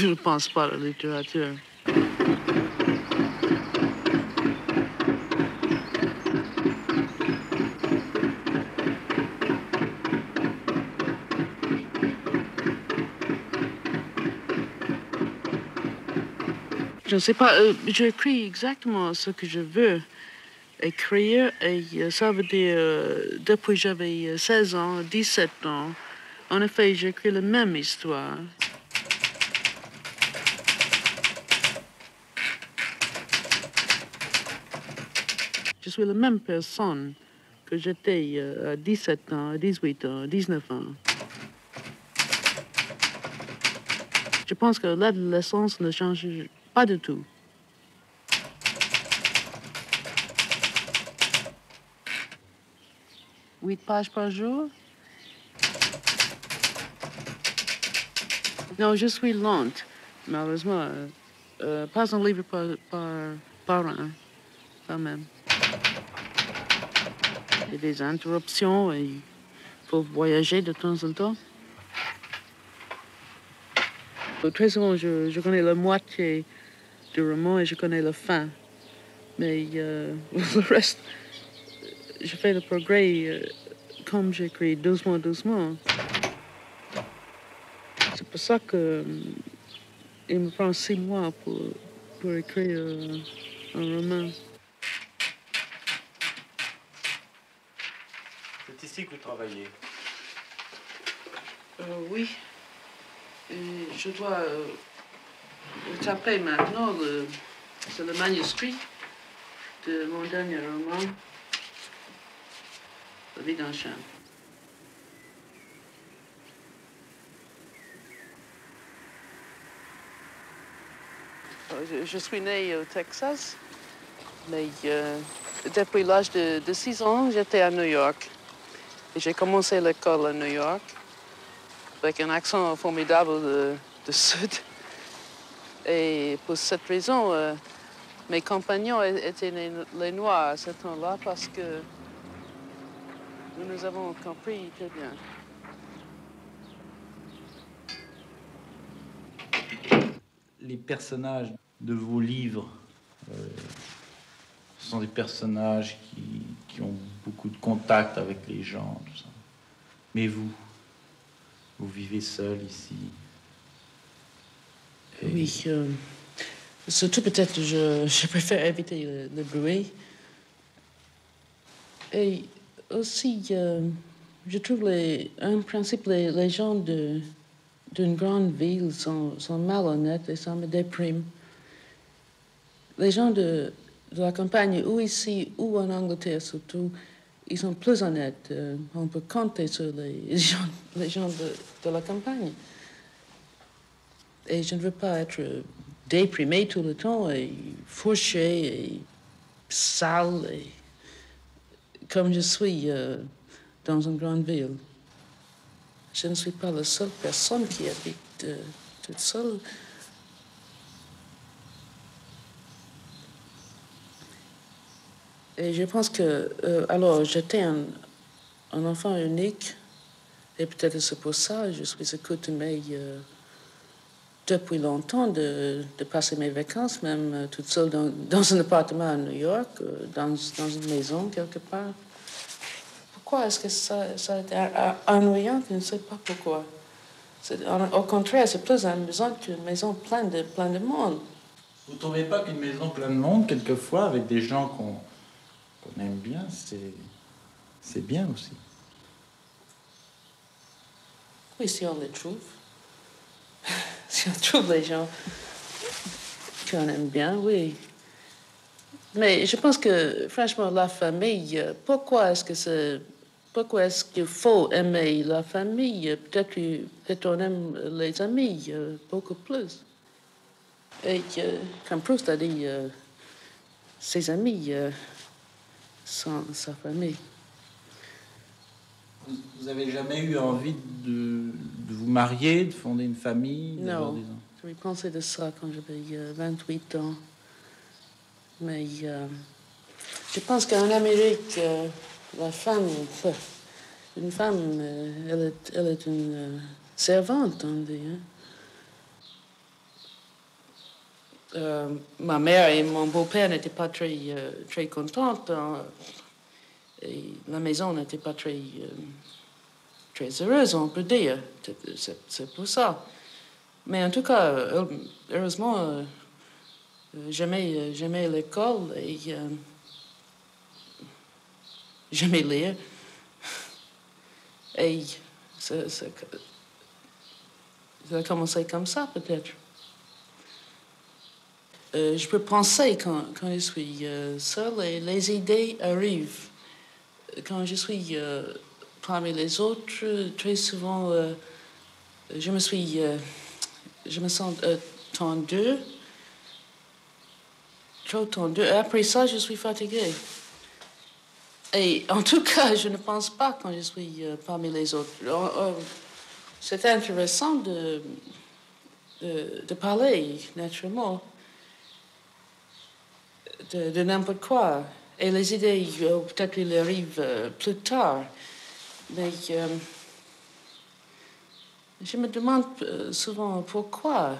je ne pense pas à la littérature. Je ne sais pas, j'écris exactement ce que je veux écrire et ça veut dire depuis que j'avais 16 ans, 17 ans, en effet, j'écris la même histoire. Je suis la même personne que j'étais à 17 ans, à 18 ans, à 19 ans. Je pense que l'adolescence ne change pas du tout. 8 pages par jour? Non, je suis lente, malheureusement. Pas un livre par an, quand même. Il y a des interruptions et il faut voyager de temps en temps. Très souvent, je connais la moitié du roman et je connais la fin. Mais le reste, je fais le progrès comme j'écris doucement, doucement. C'est pour ça que il me prend 6 mois pour écrire un roman. C'est ici que vous travaillez? Oui. Et je dois taper maintenant c'est le manuscrit de mon dernier roman, La vie d'un chien. Je suis née au Texas, mais depuis l'âge de 6 ans, j'étais à New York. Et j'ai commencé l'école à New York avec un accent formidable de Sud. Et pour cette raison, mes compagnons étaient les Noirs à ce temps-là parce que nous avons compris très bien. Les personnages de vos livres, ce sont des personnages qui ont beaucoup de contact avec les gens, tout ça. Mais vous vivez seul ici. Et... Oui, surtout peut-être je préfère éviter le bruit. Et aussi, je trouve en principe les gens d'une grande ville sont malhonnêtes et ça me déprime. Les gens de la campagne, ou ici, ou en Angleterre surtout, ils sont plus honnêtes. On peut compter sur les gens de la campagne. Et je ne veux pas être déprimé tout le temps et fauché et sale et comme je suis dans une grande ville. Je ne suis pas la seule personne qui habite toute seule. Et je pense que, alors, j'étais un enfant unique, et peut-être c'est pour ça que je suis accoutumée depuis longtemps de passer mes vacances, même toute seule dans un appartement à New York, dans une maison quelque part. Pourquoi est-ce que ça a été ennuyant? Je ne sais pas pourquoi. Au contraire, c'est plus amusant qu'une maison pleine de monde. Vous ne trouvez pas qu'une maison pleine de monde, quelquefois, avec des gens qu'on aime bien, c'est bien aussi? Oui, si on les trouve. Si on trouve les gens qu'on aime bien, oui. Mais je pense que, franchement, la famille, pourquoi est-ce qu'il faut aimer la famille? Peut-être on aime les amis beaucoup plus. Et comme Proust a dit, ses amis sont sa famille. Vous avez jamais eu envie de vous marier, de fonder une famille? Non, j'ai pensé de ça quand j'avais 28 ans. Mais je pense qu'en Amérique, une femme, elle est une servante, on dit. Hein? Ma mère et mon beau-père n'étaient pas très contents. Et la maison n'était pas très heureuse, on peut dire. C'est pour ça. Mais en tout cas, heureusement, j'aimais l'école et j'aimais lire. Et ça a commencé comme ça, peut-être. Je peux penser quand je suis seule et les idées arrivent. Quand je suis parmi les autres, très souvent, je me sens tendue, trop tendue. Après ça, je suis fatiguée. Et en tout cas, je ne pense pas quand je suis parmi les autres. C'est intéressant de parler naturellement de n'importe quoi. Et les idées, peut-être elles arrivent plus tard. Mais je me demande souvent pourquoi.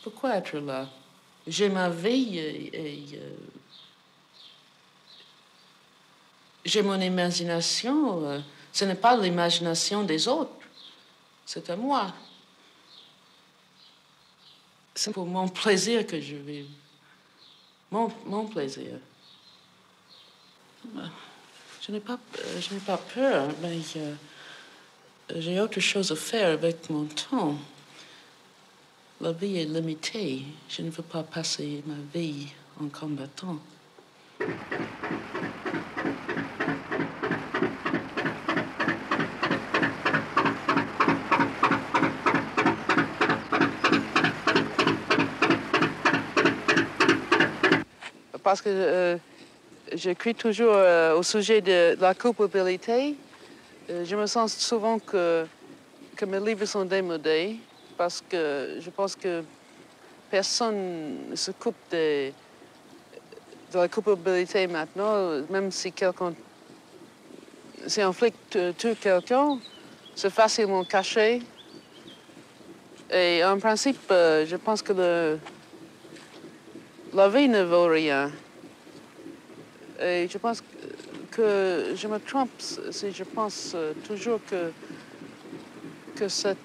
Pourquoi être là? J'ai ma vie et j'ai mon imagination. Ce n'est pas l'imagination des autres. C'est à moi. C'est pour mon plaisir que je vis. Mon plaisir. Je n'ai pas peur, mais j'ai autre chose à faire avec mon temps. La vie est limitée. Je ne veux pas passer ma vie en combattant. Parce que j'écris toujours au sujet de la culpabilité. Je me sens souvent que mes livres sont démodés parce que je pense que personne ne se coupe de la culpabilité maintenant, même si un flic tue quelqu'un, c'est facilement caché. Et en principe, je pense que la vie ne vaut rien. Et je pense que je me trompe si je pense toujours que c'est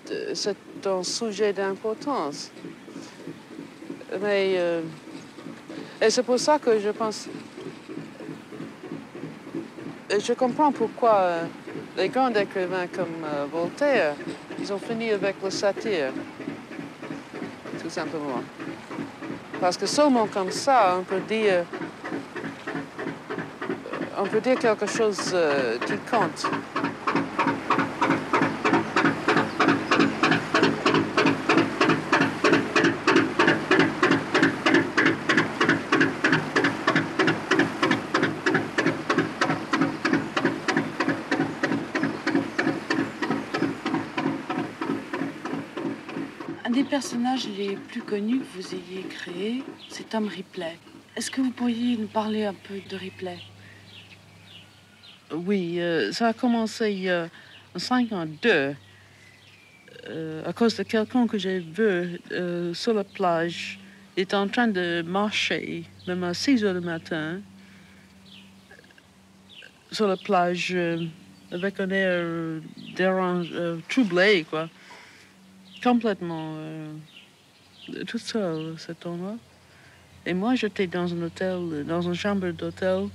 un sujet d'importance. Mais et c'est pour ça que je pense. Je comprends pourquoi les grands écrivains comme Voltaire, ils ont fini avec la satire, tout simplement. Parce que seulement comme ça, on peut dire quelque chose qui compte. Un des personnages les plus connus que vous ayez créé, c'est Tom Ripley. Est-ce que vous pourriez nous parler un peu de Ripley? Oui, ça a commencé en 1952 à cause de quelqu'un que j'ai vu sur la plage. Il était en train de marcher, même à 6 heures du matin, sur la plage, avec un air troublé, quoi. Complètement tout seul, cet homme-là. Et moi, j'étais dans un hôtel, dans une chambre d'hôtel,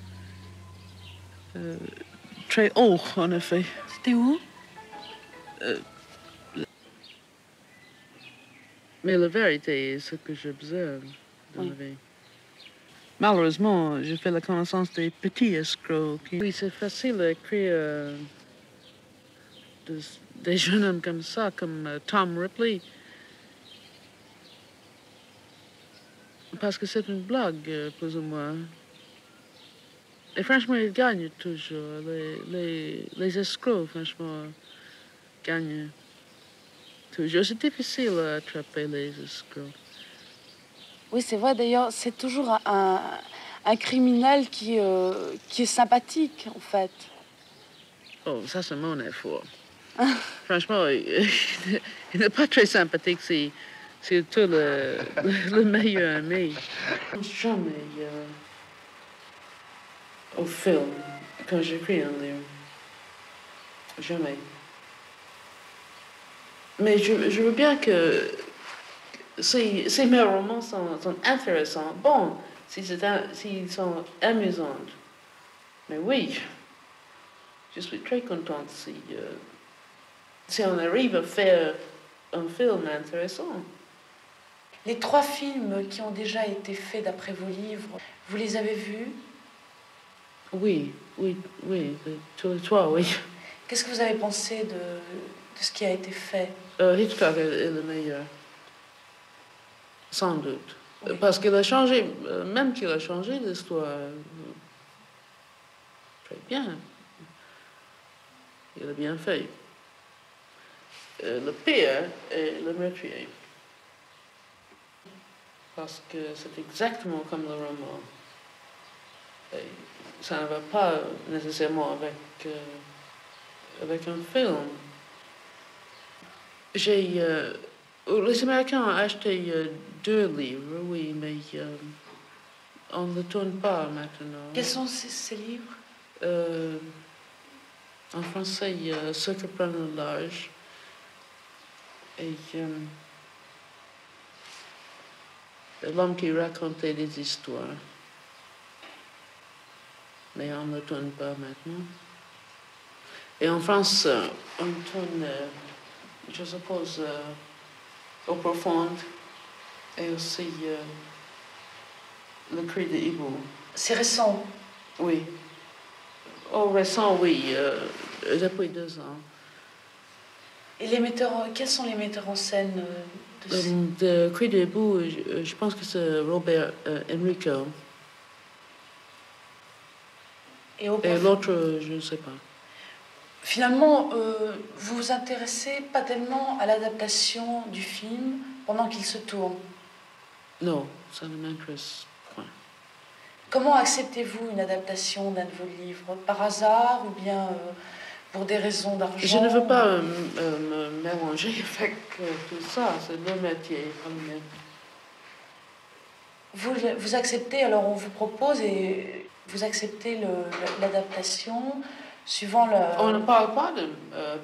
très haut, en effet. C'était où? Mais la vérité est ce que j'observe dans la vie. Malheureusement, j'ai fait la connaissance des petits escrocs. Oui, c'est facile d'écrire des jeunes hommes comme ça, comme Tom Ripley. Parce que c'est une blague, plus ou moins. Et franchement, ils gagnent toujours. Les escrocs, franchement, gagnent toujours. C'est difficile à attraper les escrocs. Oui, c'est vrai. D'ailleurs, c'est toujours un criminel qui est sympathique, en fait. Oh, ça, c'est mon effort. Franchement, il n'est pas très sympathique Surtout le meilleur ami. Jamais au film, quand j'écris un livre. Jamais. Mais je veux bien que ces mes romans sont intéressants. Bon, s'ils sont amusants. Mais oui, je suis très contente si on arrive à faire un film intéressant. Les 3 films qui ont déjà été faits d'après vos livres, vous les avez vus? Oui, tous les 3, oui. Qu'est-ce que vous avez pensé de ce qui a été fait? Hitchcock est le meilleur, sans doute. Oui. Parce qu'il a changé, même qu'il a changé l'histoire, très bien. Il a bien fait. Le pire est le meurtrier. Parce que c'est exactement comme le roman. Et ça ne va pas nécessairement avec un film. Les Américains ont acheté 2 livres, oui, mais on ne le tourne pas maintenant. Quels sont ces livres? En français, Ceux que prennent le large. Et L'homme qui racontait des histoires. Mais on ne le tourne pas maintenant. Et en France, on tourne, je suppose, Eau profonde et aussi Le cri de hibou. C'est récent. Oui. Oh, récent, oui, depuis 2 ans. Et quels sont les metteurs en scène de ces... Le cri de hibou, je pense que c'est Robert Enrico. Et l'autre, je ne sais pas. Finalement, vous vous intéressez pas tellement à l'adaptation du film pendant qu'il se tourne? Non, ça ne m'intéresse point. Comment acceptez-vous une adaptation d'un de vos livres? Par hasard ou bien pour des raisons d'argent? Je ne veux pas me mélanger avec tout ça, c'est le métier. Vous acceptez, alors on vous propose et vous acceptez l'adaptation suivant le... On ne parle pas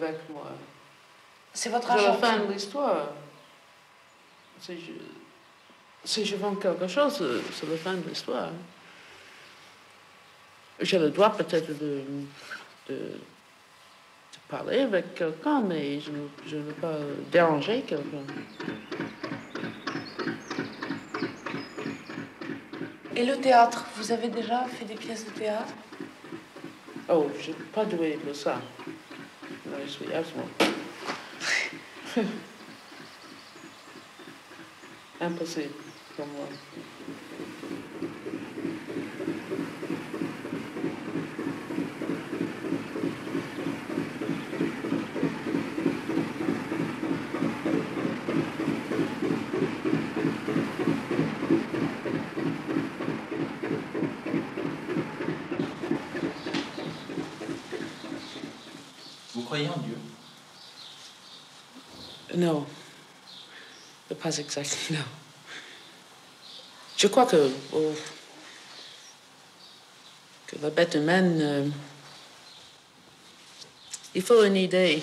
avec moi. C'est votre C'est agent. la fin de l'histoire. Si je vends quelque chose, c'est la fin de l'histoire. J'ai le droit peut-être de parler avec quelqu'un, mais je ne veux pas déranger quelqu'un. Et le théâtre, vous avez déjà fait des pièces de théâtre? Oh, je n'ai pas doué de ça. Non, je suis absolument impossible pour moi. Vous croyez en Dieu? Non, pas exactement, non. Je crois que la bête humaine, il faut une idée,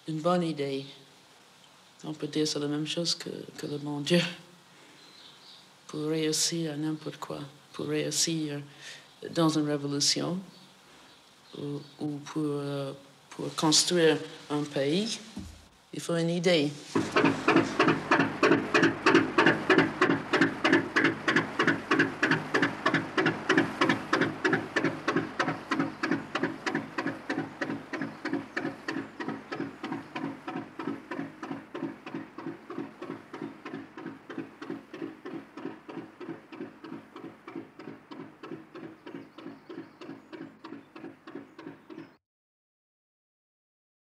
une bonne idée. On peut dire que c'est la même chose que le bon Dieu. Pour réussir à n'importe quoi, pour réussir dans une révolution ou pour construire un pays, il faut une idée.